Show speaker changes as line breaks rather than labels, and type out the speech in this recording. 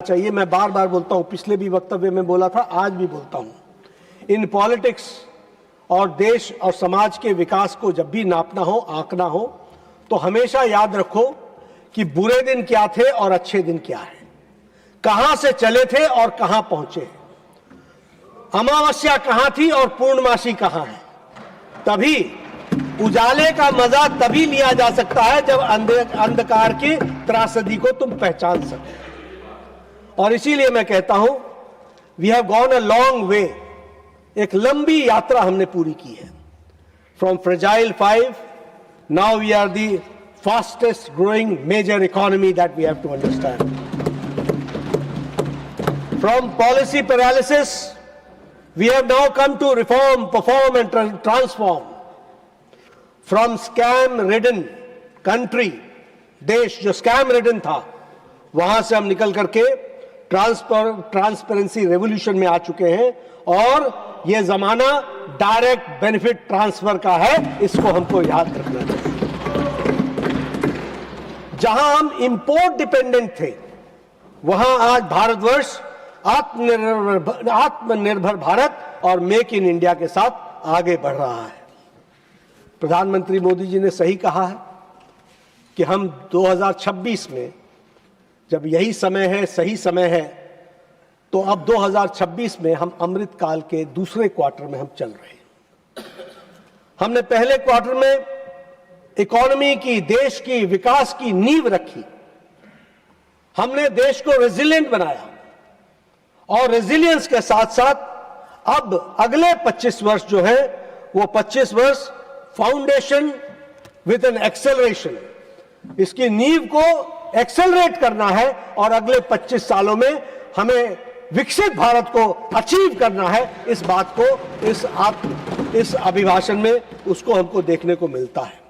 चाहिए। मैं बार बार बोलता हूं, पिछले भी वक्तव्य में बोला था, आज भी बोलता हूं, इन पॉलिटिक्स और देश और समाज के विकास को जब भी नापना हो, आंकना हो, तो हमेशा याद रखो कि बुरे दिन क्या थे और अच्छे दिन क्या है, कहां से चले थे और कहां पहुंचे, अमावस्या कहां थी और पूर्णमासी कहां है। तभी उजाले का मजा तभी लिया जा सकता है जब अंधकार की त्रासदी को तुम पहचान सको। और इसीलिए मैं कहता हूं, we have gone a long way. एक लंबी यात्रा हमने पूरी की है। From fragile 5, now we are the fastest growing major economy that we have to understand. From policy paralysis we have now come to reform, perform and transform. From scam ridden country, देश जो scam ridden था, वहां से हम निकल करके transparency revolution में आ चुके हैं। और यह जमाना डायरेक्ट बेनिफिट ट्रांसफर का है, इसको हमको याद रखना चाहिए। जहां हम इंपोर्ट डिपेंडेंट थे, वहां आज भारतवर्ष आत्मनिर्भर भारत और मेक इन इंडिया के साथ आगे बढ़ रहा है। प्रधानमंत्री मोदी जी ने सही कहा है कि हम 2026 में, जब यही समय है, सही समय है, तो अब 2026 में हम अमृत काल के दूसरे क्वार्टर में हम चल रहे हैं। हमने पहले क्वार्टर में इकोनॉमी की, देश की विकास की नींव रखी। हमने देश को रेजिलिएंट बनाया और रेजिलियंस के साथ साथ अब अगले 25 वर्ष जो है, वो 25 वर्ष फाउंडेशन विद एन एक्सेलरेशन, इसकी नींव को एक्सेलरेट करना है और अगले 25 सालों में हमें विकसित भारत को अचीव करना है। इस बात को इस अभिभाषण में उसको हमको देखने को मिलता है।